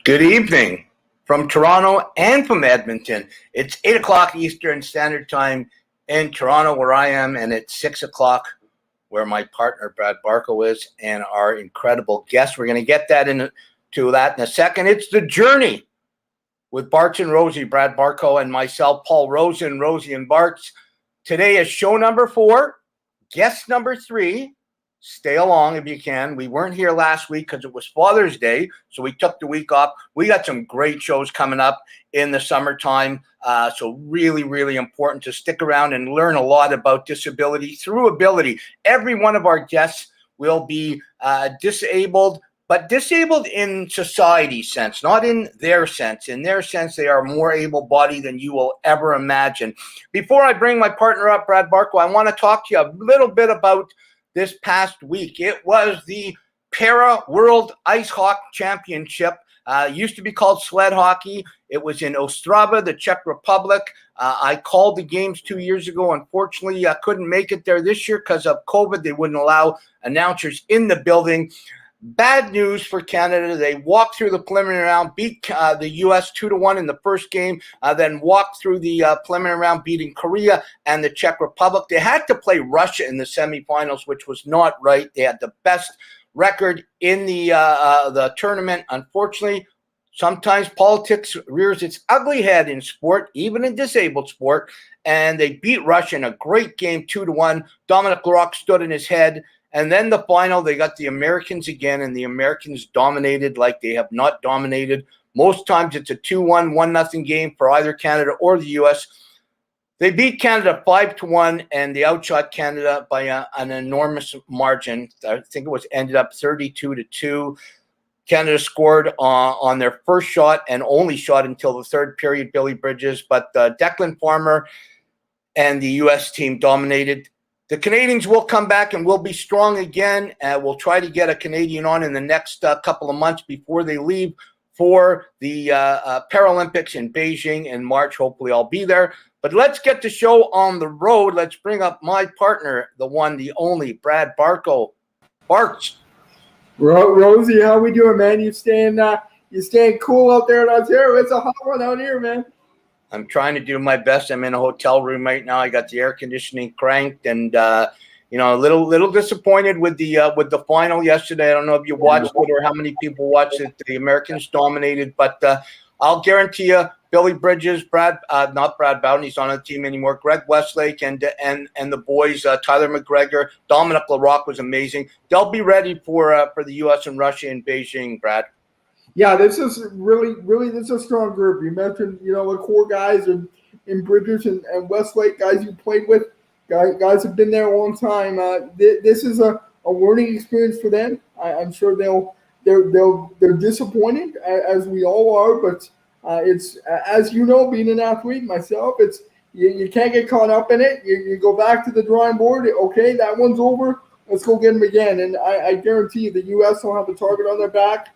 Good evening from Toronto and from Edmonton. It's 8 o'clock Eastern Standard Time in Toronto where I am, and it's 6 o'clock where my partner Brad Barco is and our incredible guest. We're going to get that into that in a second. It's The Journey with Barts and Rosey, Brad Barco and myself, Paul Rosen, Rosey and Barts. Today is show number 4, guest number 3. Stay along if you can. We weren't here last week because it was Father's Day, so we took the week off. We got some great shows coming up in the summertime, so really, really important to stick around and learn a lot about disability through ability. Every one of our guests will be disabled, but disabled in society's sense, not in their sense. In their sense, they are more able-bodied than you will ever imagine. Before I bring my partner up, Brad Barco, I want to talk to you a little bit about this past week. It was the Para World Ice Hockey Championship. Used to be called sled hockey. It was in Ostrava, the Czech Republic. I called the games 2 years ago. Unfortunately, I couldn't make it there this year because of COVID. They wouldn't allow announcers in the building. Bad news for Canada. They walked through the preliminary round, beat the U.S. 2-1 in the first game, then walked through the preliminary round, beating Korea and the Czech Republic. They had to play Russia in the semifinals, which was not right. They had the best record in the tournament. Unfortunately, sometimes politics rears its ugly head in sport, even in disabled sport, and they beat Russia in a great game, 2-1. Dominic Larocque stood in his head. And then the final, they got the Americans again, and the Americans dominated like they have not dominated. Most times it's a 2-1, 1-0 game for either Canada or the U.S. They beat Canada 5-1, and they outshot Canada by an enormous margin. I think it was ended up 32-2. Canada scored on their first shot and only shot until the third period, Billy Bridges. But Declan Farmer and the U.S. team dominated. The Canadians will come back and will be strong again. We'll try to get a Canadian on in the next couple of months before they leave for the Paralympics in Beijing in March. Hopefully I'll be there. But let's get the show on the road. Let's bring up my partner, the one, the only, Brad Barco. Barts. Rosey, how we doing, man? You staying cool out there in Ontario? It's a hot one out here, man. I'm trying to do my best. I'm in a hotel room right now. I got the air conditioning cranked, and a little disappointed with the final yesterday. I don't know if you watched it or how many people watched it. The Americans dominated, but I'll guarantee you, Billy Bridges, not Brad Bowden, he's not on the team anymore. Greg Westlake and the boys, Tyler McGregor, Dominic Larocque was amazing. They'll be ready for the U.S. and Russia in Beijing, Brad. Yeah, this is really this is a strong group. You mentioned, the core guys in Bridges and Westlake, guys you played with, guys have been there a long time. This is a learning experience for them. I'm sure they're disappointed, as we all are. But it's, as you know, being an athlete myself, it's you can't get caught up in it. You go back to the drawing board. Okay, that one's over. Let's go get them again. And I guarantee you, the U.S. will have the target on their back.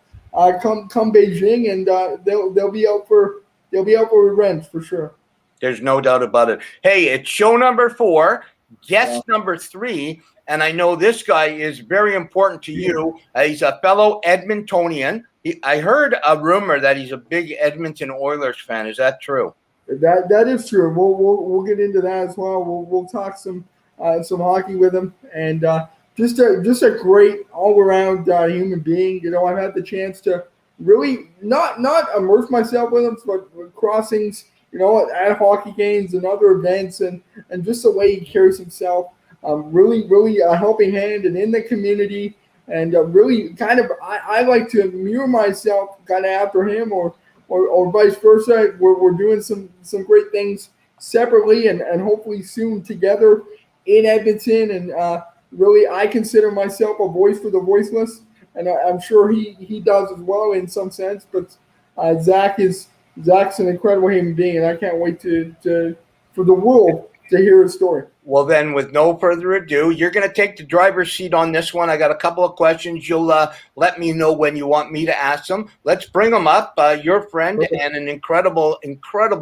Come Beijing, and they'll be out for revenge for sure. There's no doubt about it. Hey, it's show number 4, guest number 3, and I know this guy is very important to you. He's a fellow Edmontonian. I heard a rumor that he's a big Edmonton Oilers fan. Is that true? That is true. We'll get into that as well. We'll talk some hockey with him, and just a great all-around human being. I've had the chance to really not immerse myself with him, but crossings, at hockey games and other events, and just the way he carries himself, really a helping hand and in the community, and really kind of I like to mirror myself kind of after him or vice versa. We're doing some great things separately and hopefully soon together in Edmonton, and really, I consider myself a voice for the voiceless, and I'm sure he does as well in some sense. But Zach's an incredible human being, and I can't wait for the world to hear his story. Well, then, with no further ado, you're going to take the driver's seat on this one. I got a couple of questions. You'll let me know when you want me to ask them. Let's bring them up. Your friend and an incredible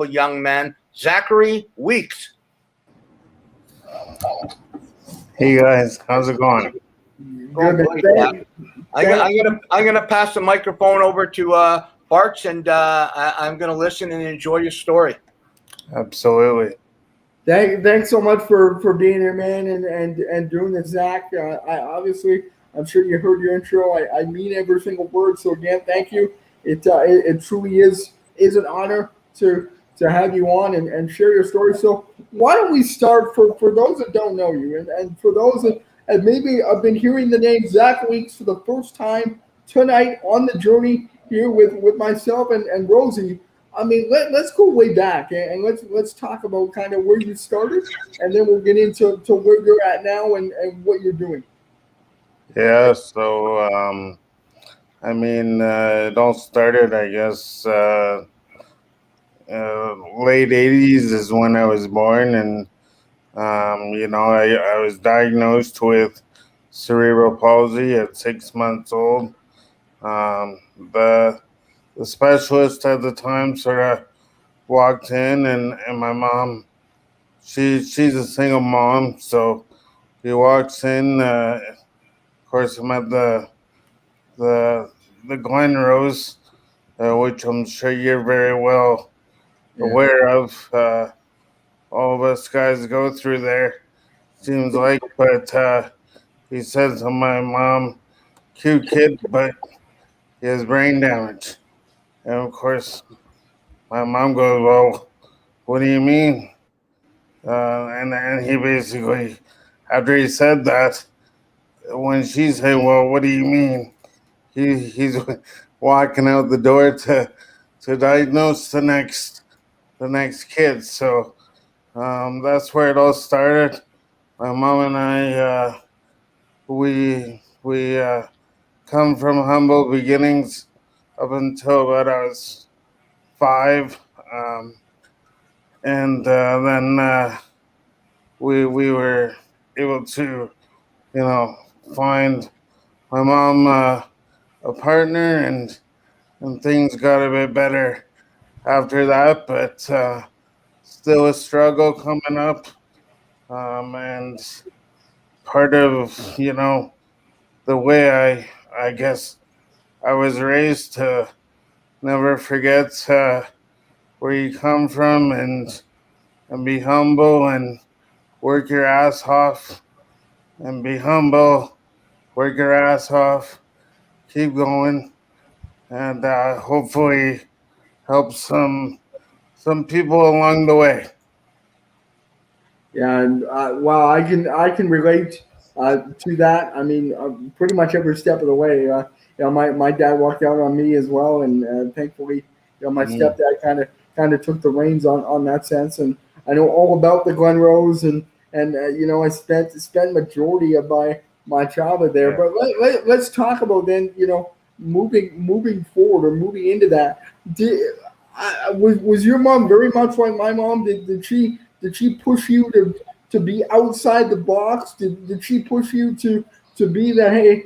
young man, Zachary Weeks. Hey guys, how's it going? I'm gonna pass the microphone over to Barts, and I'm going to listen and enjoy your story. Absolutely. Thanks so much for being here, man, and doing this, Zach. I'm sure you heard your intro. I mean every single word. So again, thank you. It truly is an honor to have you on and share your story. So why don't we start for those that don't know you and for those that maybe have been hearing the name Zach Weeks for the first time tonight on the journey here with myself and Rosey. I mean, let's go way back and let's talk about kind of where you started, and then we'll get into where you're at now and what you're doing. Yeah. So, it all started, I guess, late 80s is when I was born. And, I was diagnosed with cerebral palsy at 6 months old. Um, the, the specialist at the time sort of walked in, and my mom, she's a single mom. So he walks in, of course, I'm at the Glen Rose, which I'm sure you're very well aware of. All of us guys go through there, seems like. But he said to my mom, "Cute kid, but he has brain damage." And of course, my mom goes, "Well, what do you mean?" And he basically, after he said that, when she said, "Well, what do you mean?" He's walking out the door to diagnose the next kid. So that's where it all started. My mom and I, we come from humble beginnings up until about I was 5, and then we were able to, find my mom a partner, and things got a bit better after that, but still a struggle coming up. And part of, the way I guess I was raised to never forget where you come from, and be humble and work your ass off, and be humble, work your ass off, keep going, and hopefully help some people along the way. Yeah, and well, I can relate to that. I mean, pretty much every step of the way. My dad walked out on me as well, and thankfully, my Mm, stepdad kind of took the reins on that sense. And I know all about the Glen Rose, and I spent majority of my childhood there. yeah. But let's talk about then, moving forward or moving into that. Was your mom very much like my mom? Did she push you to be outside the box? Did she push you to be that, hey,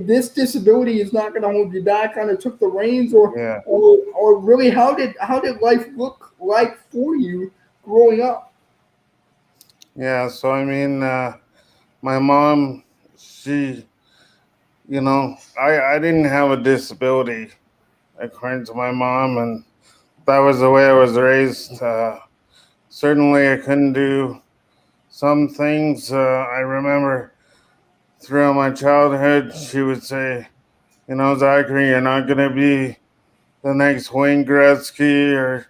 this disability is not going to hold you back? Kind of took the reins, Yeah. or really, how did life look like for you growing up? Yeah. So my mom, she, I didn't have a disability according to my mom, and that was the way I was raised. Certainly, I couldn't do some things. I remember throughout my childhood, she would say, "Zachary, you're not going to be the next Wayne Gretzky or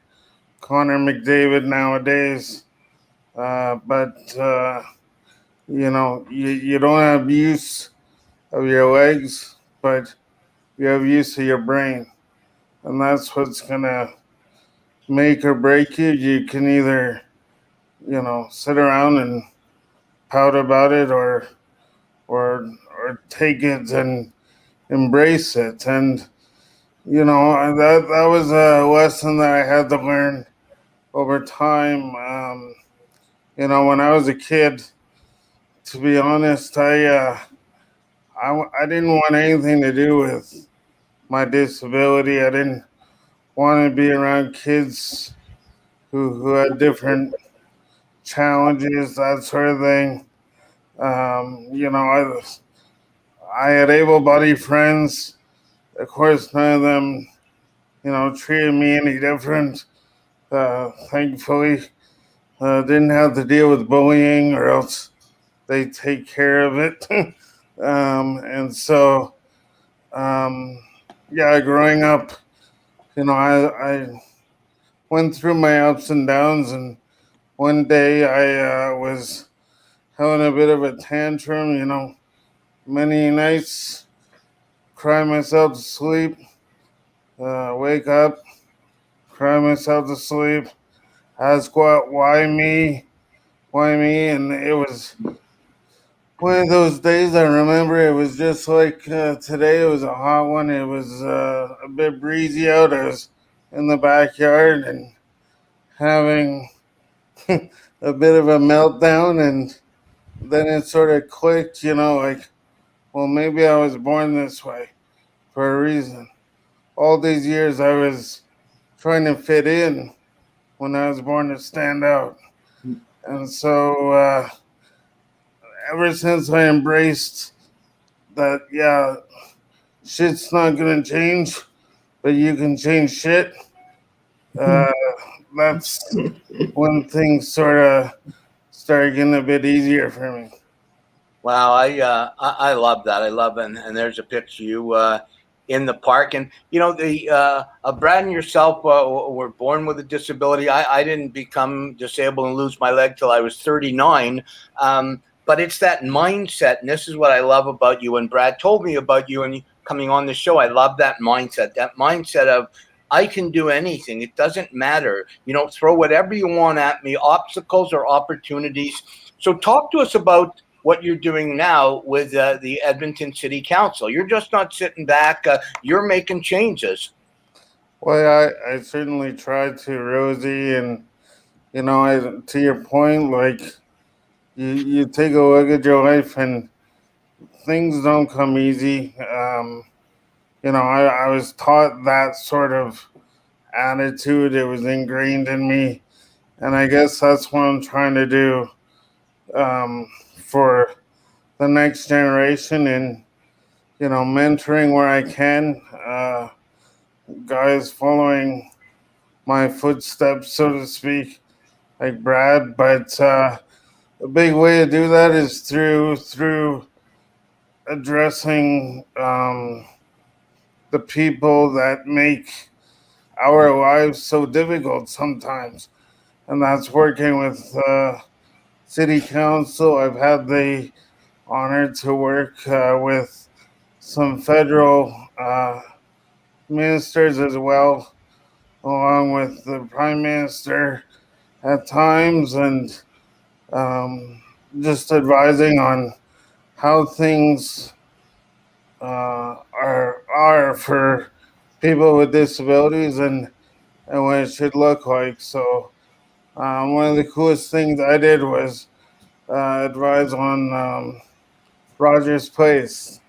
Connor McDavid nowadays. But you don't have use of your legs, but you have use of your brain. And that's what's going to make or break you. You can either, sit around and pout about it, or take it and embrace it." And, that was a lesson that I had to learn over time. When I was a kid, to be honest, I didn't want anything to do with my disability. I didn't want to be around kids who had different challenges, that sort of thing. I had able-bodied friends. Of course, none of them treated me any different. Thankfully, didn't have to deal with bullying, or else they take care of it. And so, um, yeah, growing up, I went through my ups and downs, and one day I was having a bit of a tantrum, many nights, cry myself to sleep, wake up, cry myself to sleep, ask why me, and it was one of those days. I remember it was just like today. It was a hot one. It was a bit breezy out. I was in the backyard and having a bit of a meltdown, and then it sort of clicked, like, well, maybe I was born this way for a reason. All these years I was trying to fit in when I was born to stand out. And so ever since I embraced that, yeah, shit's not going to change, but you can change shit, uh, that's when things sort of started getting a bit easier for me. Wow, I love that. I love it. And there's a picture of you in the park. And the Brad and yourself were born with a disability. I didn't become disabled and lose my leg till I was 39. But it's that mindset, and this is what I love about you. And Brad told me about you and coming on the show. I love that mindset. That mindset of I can do anything. It doesn't matter. Throw whatever you want at me, obstacles or opportunities. So talk to us about what you're doing now with the Edmonton City Council. You're just not sitting back. You're making changes. Well, I certainly tried to, Rosie, and to your point, like you take a look at your life, and things don't come easy. I was taught that sort of attitude. It was ingrained in me, and I guess that's what I'm trying to do for the next generation, and mentoring where I can, guys following my footsteps, so to speak, like Brad. But a big way to do that is through addressing the people that make our lives so difficult sometimes, and that's working with city council. I've had the honor to work with some federal ministers as well, along with the prime minister at times, and just advising on how things are for people with disabilities, and what it should look like. So one of the coolest things I did was advise on Rogers Place.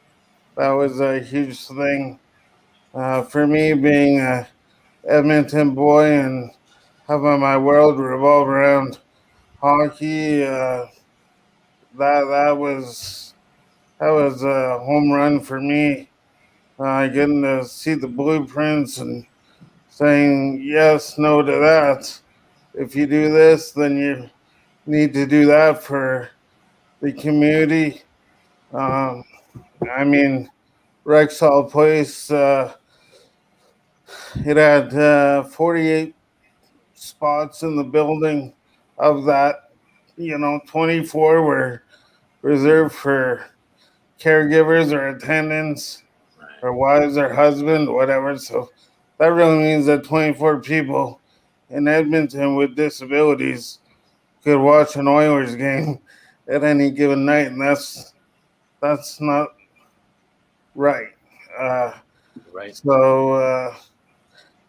That was a huge thing for me, being a Edmonton boy and having my world revolve around hockey. That was a home run for me. Getting to see the blueprints and saying yes, no to that. If you do this, then you need to do that for the community. Um, I mean, Rexall Place, it had 48 spots in the building. Of that, 24 were reserved for caregivers or attendants or wives or husband, whatever. So that really means that 24 people in Edmonton with disabilities could watch an Oilers game at any given night, and that's not right. Right. So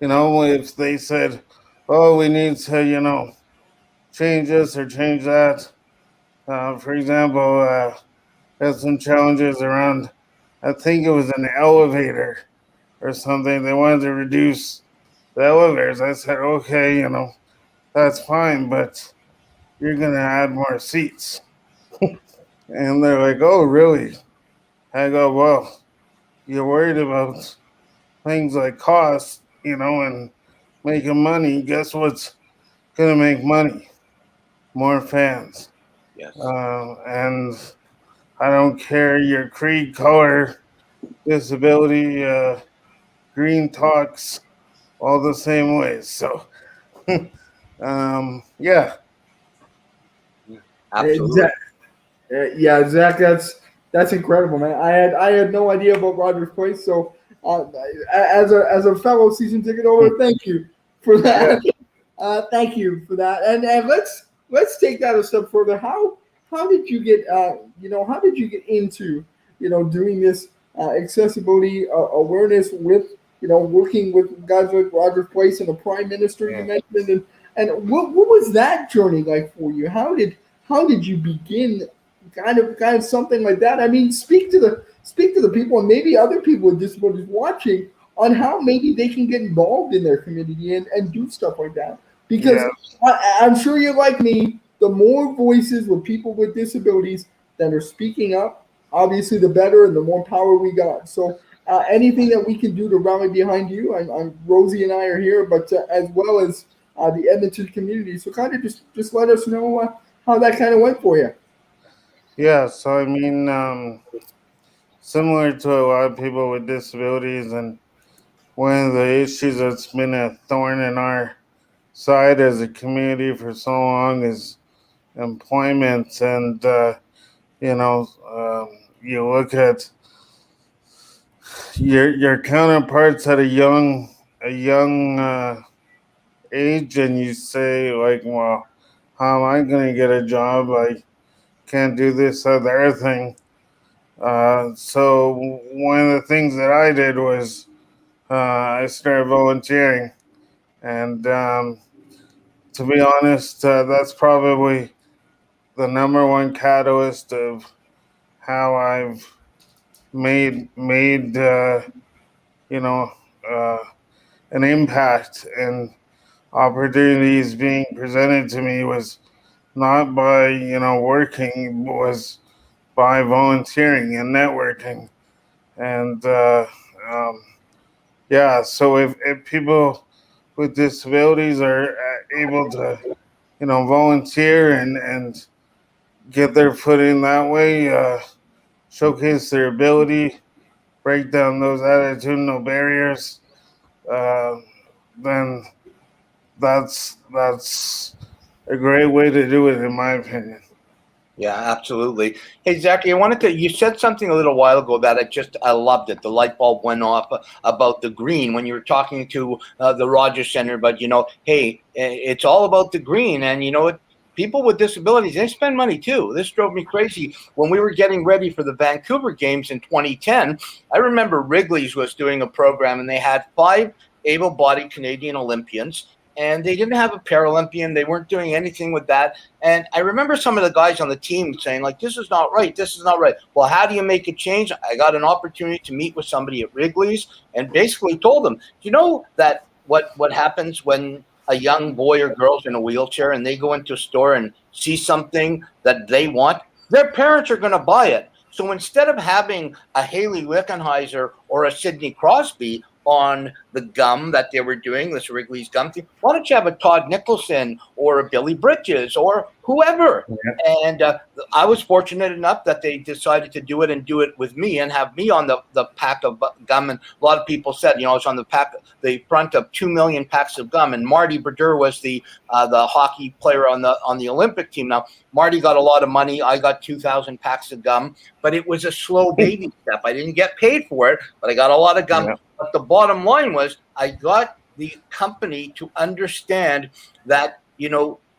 if they said, "Oh, we need to change this or change that," for example, had some challenges around, I think it was an elevator or something. They wanted to reduce the elevators. I said, okay, that's fine, but you're going to add more seats. And they're like, oh, really? I go, well, you're worried about things like cost. and making money. Guess what's gonna make money? More fans. Yes. And I don't care your creed, color, disability. Green talks all the same way. So, yeah. Absolutely. Exactly. Yeah, Zach, that's incredible, man. I had no idea about Rogers Place. So, as a fellow season ticket holder, thank you for Yeah. that. Thank you for that. And let's take that a step further. How did you get how did you get into doing this accessibility awareness with working with guys like Rogers Place and the Prime Minister you Yeah. mentioned, and what was that journey like for you? How did you begin kind of something like that? I mean, speak to the people and maybe other people with disabilities watching on how maybe they can get involved in their community and do stuff like that. Because Yeah. I'm sure you're like me, the more voices with people with disabilities that are speaking up, obviously the better and the more power we got. So anything that we can do to rally behind you, Rosie and I are here, but as well as the Edmonton community. So kind of just let us know how that kind of went for you. Yeah. So, I mean, similar to a lot of people with disabilities, and one of the issues that's been a thorn in our side as a community for so long is employment. And, you look at your counterparts at a young age, and you say like, well, how am I going to get a job? I can't do this other thing. So one of the things that I did was I started volunteering, and to be honest, that's probably the number one catalyst of how I've made you know uh, an impact, and opportunities being presented to me was not by working, was by volunteering and networking. And um, yeah, so if people with disabilities are able to volunteer and get their foot in that way, showcase their ability, break down those attitudinal barriers, uh, then that's a great way to do it, in my opinion. Yeah, absolutely. Hey, Zachary, you said something a little while ago that I loved it. The light bulb went off about the green when you were talking to the Rogers Center. But, hey, it's all about the green. And you know what? People with disabilities, they spend money too. This drove me crazy. When we were getting ready for the Vancouver games in 2010, I remember Wrigley's was doing a program and they had 5 able-bodied Canadian Olympians. And they didn't have a Paralympian. They weren't doing anything with that. And I remember some of the guys on the team saying, like, this is not right. This is not right. Well, how do you make a change? I got an opportunity to meet with somebody at Wrigley's and basically told them, do you know that what happens when a young boy or girl's in a wheelchair and they go into a store and see something that they want? Their parents are going to buy it. So instead of having a Haley Wickenheiser or a Sidney Crosby on the gum that they were doing, this Wrigley's gum thing, why don't you have a Todd Nicholson or a Billy Bridges or whoever? And I was fortunate enough that they decided to do it and do it with me and have me on the pack of gum. And a lot of people said, I was on the front of 2 million packs of gum. And Marty Brodeur was the hockey player on the Olympic team. Now, Marty got a lot of money. I got 2,000 packs of gum, but it was a slow baby step. I didn't get paid for it, but I got a lot of gum. Yeah. But the bottom line was I got the company to understand that,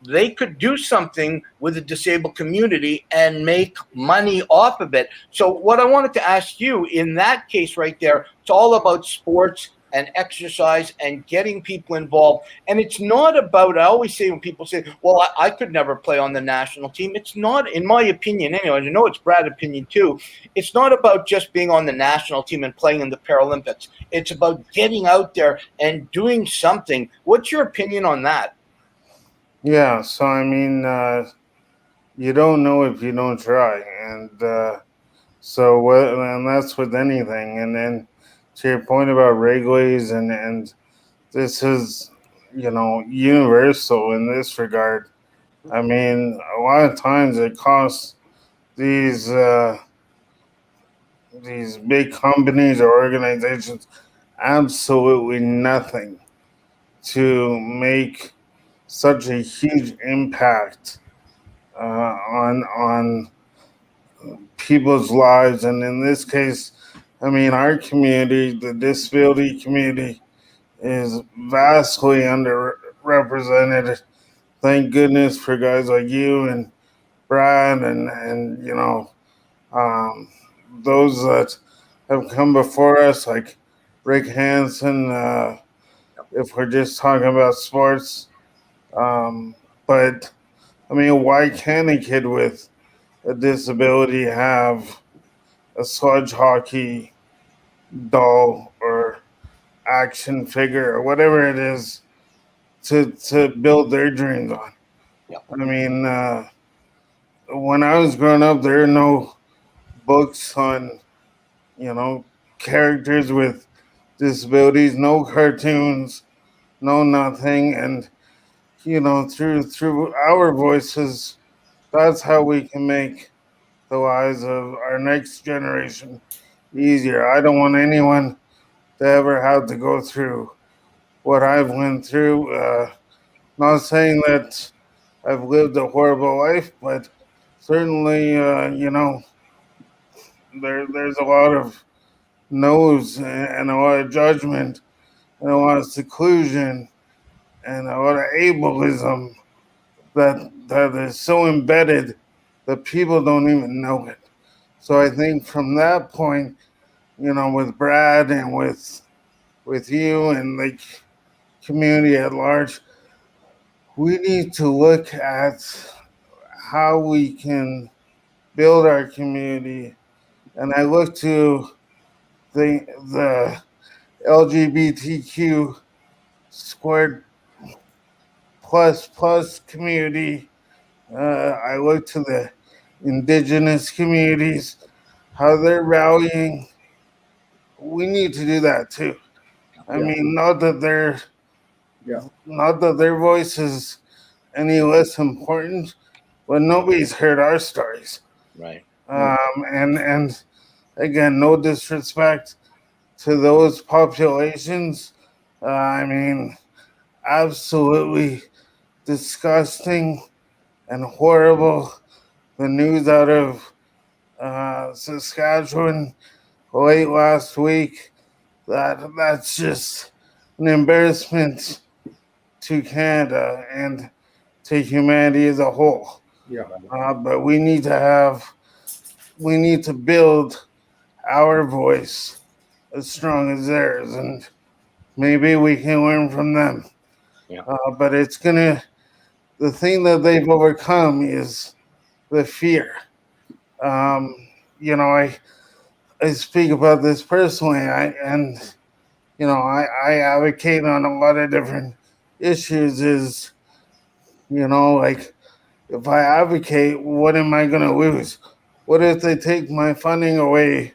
they could do something with the disabled community and make money off of it. So what I wanted to ask you in that case right there, it's all about sports and exercise and getting people involved. And it's not about, I always say when people say, well, I could never play on the national team. It's not, in my opinion anyway, I know it's Brad's opinion too, it's not about just being on the national team and playing in the Paralympics. It's about getting out there and doing something. What's your opinion on that? Yeah, so I mean, you don't know if you don't try, and and that's with anything. And then to your point about Wrigley's and this is, universal in this regard. I mean, a lot of times it costs these big companies or organizations absolutely nothing to make such a huge impact on people's lives. And in this case, I mean, our community, the disability community, is vastly underrepresented. Thank goodness for guys like you and Brad and um, those that have come before us, like Rick Hansen. If we're just talking about sports, but I mean, why can't a kid with a disability have a sludge hockey doll or action figure or whatever it is to build their dreams on? Yeah. I mean, when I was growing up, there were no books on, characters with disabilities, no cartoons, no nothing, and through our voices, that's how we can make the lives of our next generation easier. I don't want anyone to ever have to go through what I've went through. Not saying that I've lived a horrible life, but certainly, there's a lot of no's and a lot of judgment and a lot of seclusion and a lot of ableism that is so embedded that people don't even know it. So I think from that point, with Brad and with you and the community at large, we need to look at how we can build our community. And I look to the LGBTQ squared plus community. I look to the indigenous communities, how they're rallying. We need to do that too. I mean, not that their voice is any less important, but nobody's heard our stories. Right. And again, no disrespect to those populations. I mean, absolutely disgusting and horrible. The news out of Saskatchewan late last week, that's just an embarrassment to Canada and to humanity as a whole. Yeah. But we need to build our voice as strong as theirs, and maybe we can learn from them. Yeah. But the thing that they've overcome is the fear. I speak about this personally. I advocate on a lot of different issues. Like if I advocate, what am I going to lose? What if they take my funding away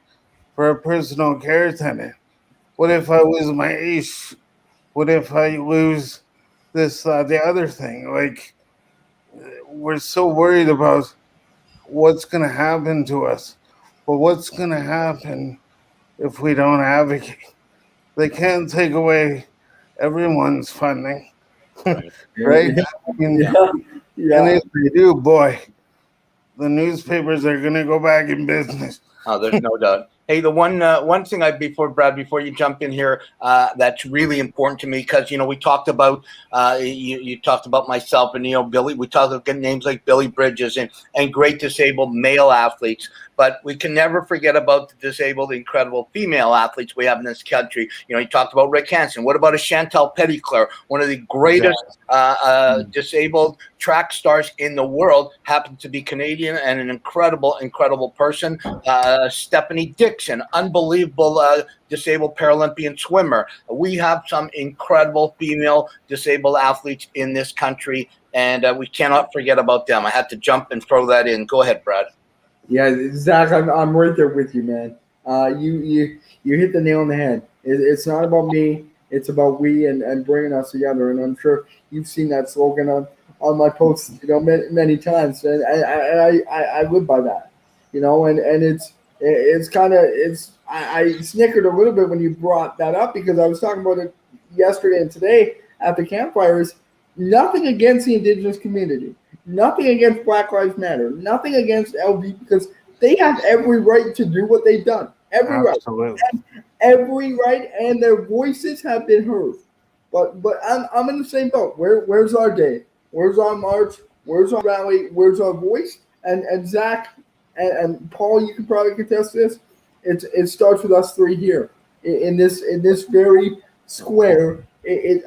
for a personal care attendant? What if I lose my ACE? What if I lose this, the other thing? Like, we're so worried about what's going to happen to us. But what's going to happen if we don't advocate? They can't take away everyone's funding, Right. right? I mean, and if they do, boy, the newspapers are going to go back in business. Oh, there's no doubt. Hey, the one thing before you jump in here, that's really important to me, because we talked about you talked about myself and Billy. We talked about names like Billy Bridges and great disabled male athletes, but we can never forget about the disabled, incredible female athletes we have in this country. You talked about Rick Hansen. What about a Chantal Petitclerc, one of the greatest disabled track stars in the world, happens to be Canadian and an incredible person. Stephanie Dixon, unbelievable disabled Paralympian swimmer. We have some incredible female disabled athletes in this country, and we cannot forget about them. I had to jump and throw that in. Go ahead, Brad. Yeah, Zach, I'm right there with you, man. You hit the nail on the head. It's not about me. It's about we and bringing us together. And I'm sure you've seen that slogan on my posts, many times. And I live by that, and it's kind of, I snickered a little bit when you brought that up, because I was talking about it yesterday and today at the campfires. Nothing against the indigenous community, nothing against Black Lives Matter, nothing against LD, because they have every right to do what they've done. Every Absolutely. right. Every right, and their voices have been heard. But I'm in the same boat. Where's our day? Where's our march? Where's our rally? Where's our voice? And Zach and Paul, you can probably contest this. It starts with us three here in this very square.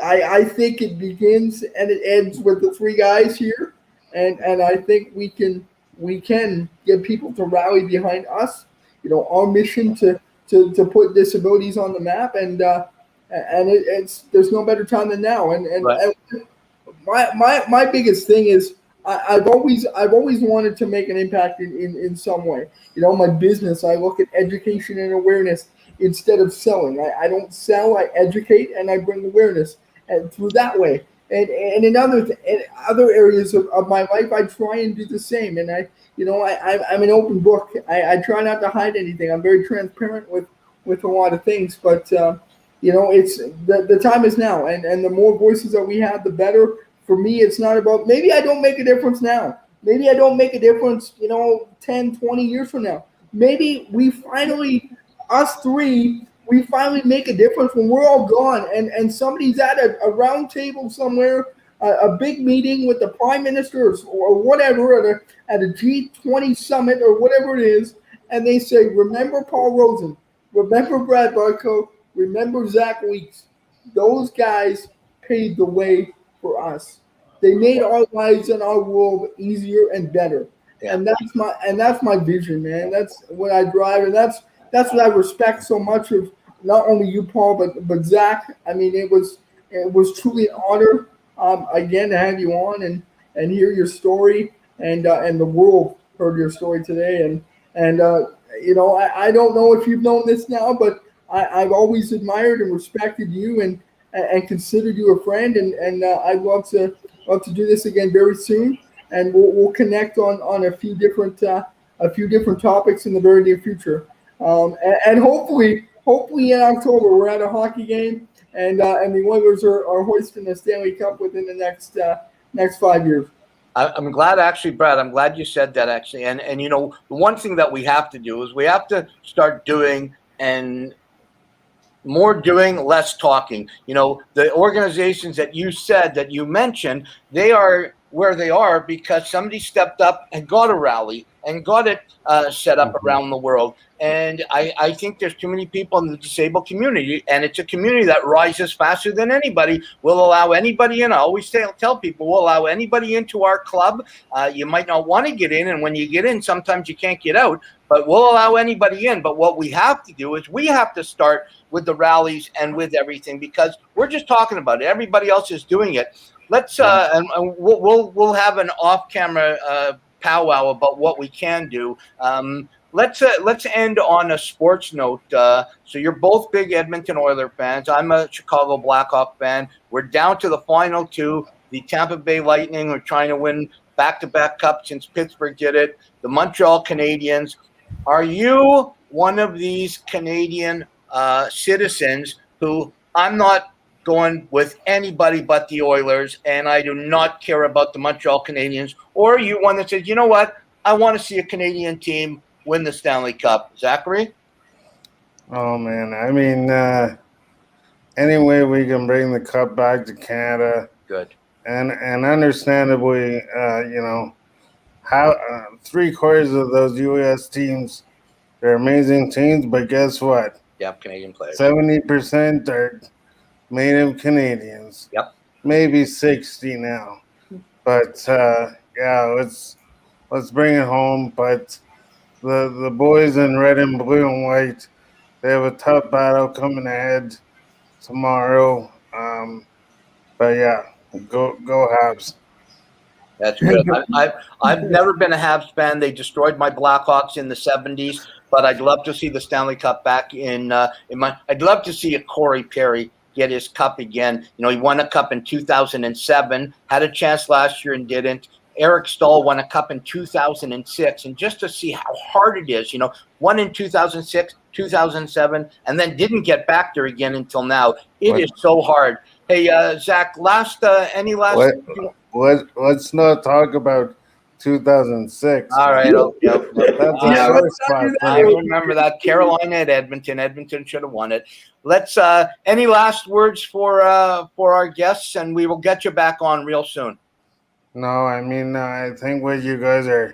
I think it begins and it ends with the three guys here, and I think we can get people to rally behind us. Our mission to put disabilities on the map, and it's there's no better time than now. Right. And my biggest thing is I've always wanted to make an impact in some way. My business, I look at education and awareness instead of selling. I don't sell, I educate, and I bring awareness, and through that way. And in other areas of my life, I try and do the same. And I'm an open book. I try not to hide anything. I'm very transparent with a lot of things. But it's the time is now, and the more voices that we have, the better. For me, it's not about, maybe I don't make a difference now. Maybe I don't make a difference, 10, 20 years from now. Maybe we finally, us three, we finally make a difference when we're all gone, and somebody's at a round table somewhere, a big meeting with the prime minister or whatever at a G20 summit or whatever it is, and they say, remember Paul Rosen, remember Brad Barco, remember Zach Weeks. Those guys paved the way for us. They made our lives and our world easier and better. Yeah. And that's my vision, man. That's what I drive, and that's what I respect so much of not only you, Paul, but Zach. I mean, it was truly an honor again to have you on and hear your story, and the world heard your story today. And I don't know if you've known this now, but I've always admired and respected you and considered you a friend, and I'd love to do this again very soon, and we'll connect on a few different topics in the very near future, and hopefully in October we're at a hockey game, and the Oilers are hoisting the Stanley Cup within the next 5 years. I'm glad, actually, Brad. I'm glad you said that, actually. And the one thing that we have to do is we have to start doing and more doing, less talking. The organizations that you said, that you mentioned, they are where they are because somebody stepped up and got a rally and got it set up around the world. And I think there's too many people in the disabled community, and it's a community that rises faster than anybody. We'll allow anybody in. I always tell people, we'll allow anybody into our club. You might not want to get in, and when you get in, sometimes you can't get out, but we'll allow anybody in. But what we have to do is we have to start with the rallies and with everything, because we're just talking about it. Everybody else is doing it. Let's and we'll have an off-camera powwow about what we can do. Let's end on a sports note. So you're both big Edmonton Oilers fans. I'm a Chicago Blackhawk fan. We're down to the final two. The Tampa Bay Lightning are trying to win back-to-back cups since Pittsburgh did it. The Montreal Canadiens. Are you one of these Canadian citizens who, I'm not going with anybody but the Oilers, and I do not care about the Montreal Canadiens? Or are you one that says, you know what, I want to see a Canadian team win the Stanley Cup? Zachary? Oh, man. I mean, any way we can bring the cup back to Canada. Good. And understandably, how 3/4 of those U.S. teams, they're amazing teams, but guess what? Yeah, Canadian players. 70% are native Canadians. Yep. Maybe 60 now. But, let's bring it home. But the boys in red and blue and white, they have a tough battle coming ahead tomorrow. But, yeah, go Habs. That's good. I've never been a Habs fan. They destroyed my Blackhawks in the 70s, but I'd love to see the Stanley Cup back in my. I'd love to see a Corey Perry get his cup again. You know, he won a cup in 2007, had a chance last year and didn't. Eric Stahl won a cup in 2006, and just to see how hard it is, you know, won in 2006, 2007, and then didn't get back there again until now. It is so hard. Hey, Zach, any last? Let's not talk about 2006. All right. Okay. That's a sore spot. I remember that. Carolina at Edmonton. Edmonton should have won it. Let's. Any last words for our guests, and we will get you back on real soon. No, I mean, I think what you guys are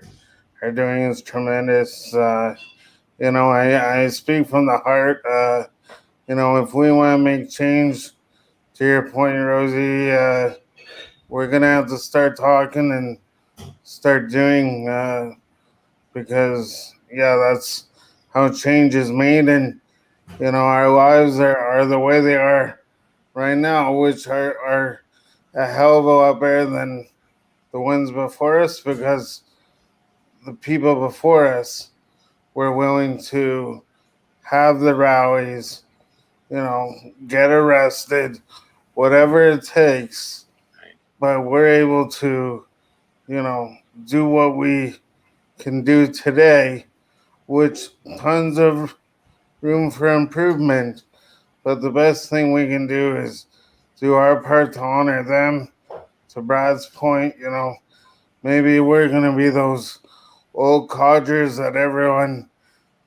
doing is tremendous. You know, I speak from the heart. You know, if we want to make change, to your point, Rosie, we're going to have to start talking and start doing, because, yeah, that's how change is made. And, you know, our lives are the way they are right now, which are a hell of a lot better than the ones before us, because the people before us were willing to have the rallies, you know, get arrested, whatever it takes, but we're able to, you know, do what we can do today, which tons of room for improvement. But the best thing we can do is do our part to honor them. To Brad's point, you know, maybe we're going to be those old codgers that everyone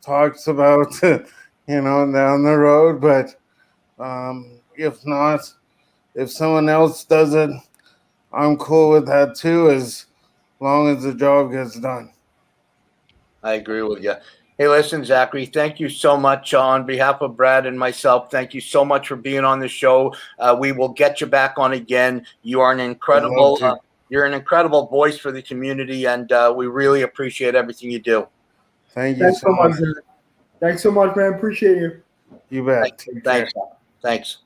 talks about, you know, down the road. But if not, if someone else does it, I'm cool with that too, as long as the job gets done. I agree with you. Hey, listen, Zachary, thank you so much on behalf of Brad and myself. Thank you so much for being on the show. We will get you back on again. You are an incredible, you're an incredible voice for the community, and we really appreciate everything you do. Thanks so much. Thanks so much, man. Appreciate you. You bet. Thanks.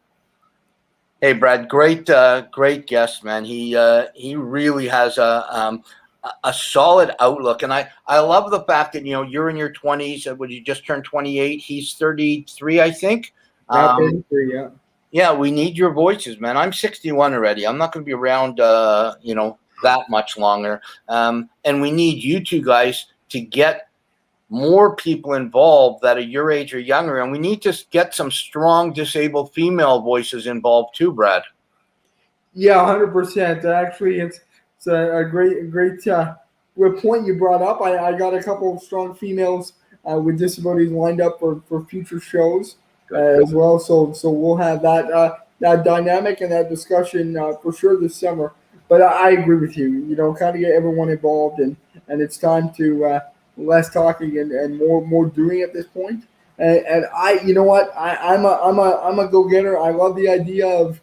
Hey, Brad, great guest, man. He really has a solid outlook, and I love the fact that, you know, you're in your 20s. When you just turned 28, he's 33, I think. 33, yeah. Yeah, we need your voices, man. I'm 61 already. I'm not going to be around, you know, that much longer. And we need you two guys to get more people involved that are your age or younger, and we need to get some strong disabled female voices involved too, Brad. Yeah, 100%. Actually, it's a great point you brought up. I got a couple of strong females with disabilities lined up for future shows as well. So we'll have that dynamic and that discussion for sure this summer. But I agree with you. You know, kind of get everyone involved, and it's time to less talking and more doing at this point. And I, you know what, I'm a go-getter. I love the idea of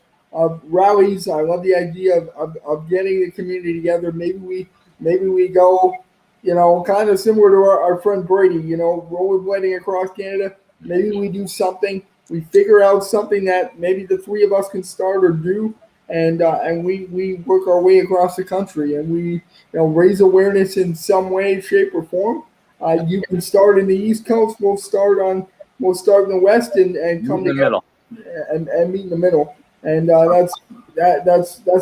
rallies. I love the idea of getting the community together. Maybe we go, you know, kind of similar to our friend Brady, you know, rollerblading across Canada. Maybe we do something. We figure out something that maybe the three of us can start or do, and we work our way across the country, and we, you know, raise awareness in some way, shape, or form. You can start in the East Coast. We'll start in the West and come together and meet in the middle. And that's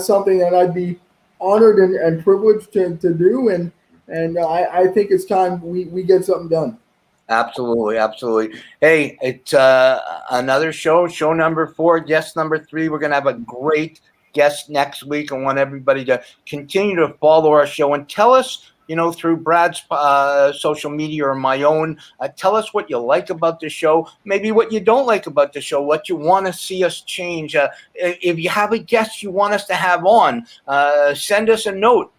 something that I'd be honored and privileged to do. And I think it's time we get something done. Absolutely. Hey, it's another show number 4, guest number 3. We're going to have a great guest next week. I want everybody to continue to follow our show and tell us, you know, through Brad's social media or my own, tell us what you like about the show, maybe what you don't like about the show, what you want to see us change. If you have a guest you want us to have on, send us a note.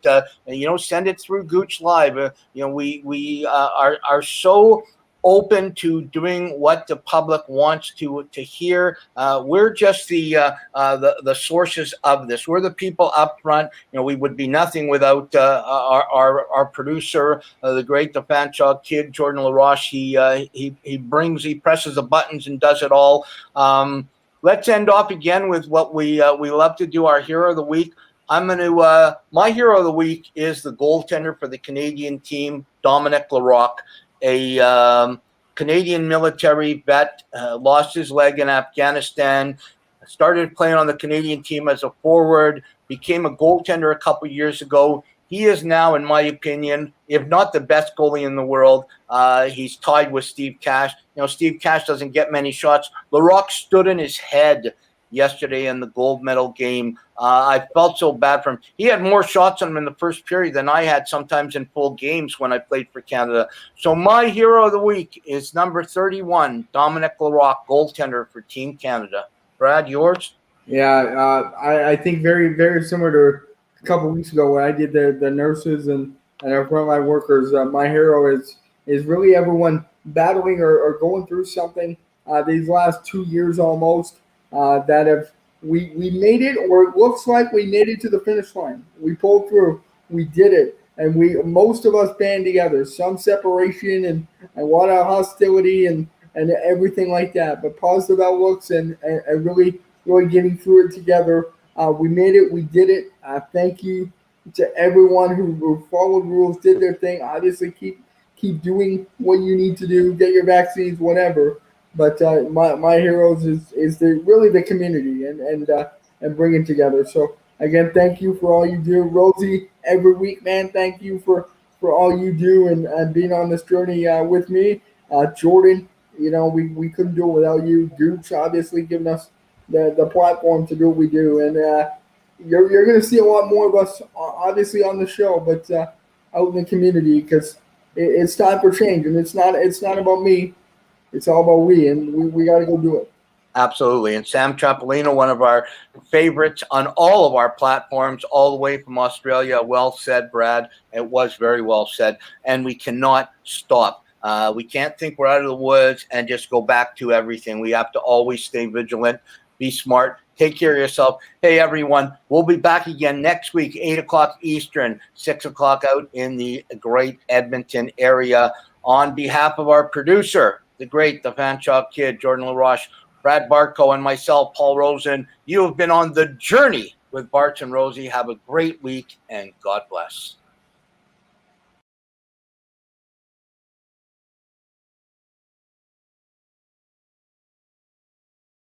You know, send it through Gooch Live. You know, we are so open to doing what the public wants to hear. We're just the sources of this. We're the people up front. You know, we would be nothing without our producer, the great, the Fanshawe kid, Jordan LaRoche. He presses the buttons and does it all. Let's end off again with what we love to do, our hero of the week. I'm going to, my hero of the week is the goaltender for the Canadian team, Dominic Larocque, a Canadian military vet, lost his leg in Afghanistan, started playing on the Canadian team as a forward, became a goaltender a couple years ago. He is now, in my opinion, if not the best goalie in the world. He's tied with Steve Cash. Steve Cash doesn't get many shots. Larocque stood in his head yesterday in the gold medal game. I felt so bad for him. He had more shots on him in the first period than I had sometimes in full games when I played for Canada. So my hero of the week is number 31, Dominic Larocque, goaltender for Team Canada. Brad, yours? Yeah, I think very, very similar to a couple weeks ago when I did the nurses and our frontline workers. My hero is really everyone battling or going through something these last 2 years almost that have we made it, or it looks like we made it to the finish line. We pulled through. We did it. And most of us band together. Some separation and a lot of hostility and everything like that. But positive outlooks and really getting through it together. We made it. We did it. Thank you to everyone who followed rules, did their thing. Obviously, keep doing what you need to do. Get your vaccines, whatever. But my heroes is really the community and bringing together. So again, thank you for all you do, Rosey. Every week, man. Thank you for all you do and being on this journey with me, Jordan. We couldn't do it without you. Gooch, obviously, giving us the platform to do what we do, and you're going to see a lot more of us, obviously, on the show, but out in the community because it's time for change, and it's not about me. It's all about we, and we got to go do it. Absolutely. And Sam Trapolino, one of our favorites on all of our platforms, all the way from Australia. Well said, Brad. It was very well said. And we cannot stop. We can't think we're out of the woods and just go back to everything. We have to always stay vigilant, be smart, take care of yourself. Hey, everyone, we'll be back again next week, 8 o'clock Eastern, 6 o'clock out in the great Edmonton area. On behalf of our producer, the Fanshawe Kid, Jordan LaRoche, Brad Barco, and myself, Paul Rosen, you have been on the journey with Barts and Rosey. Have a great week, and God bless.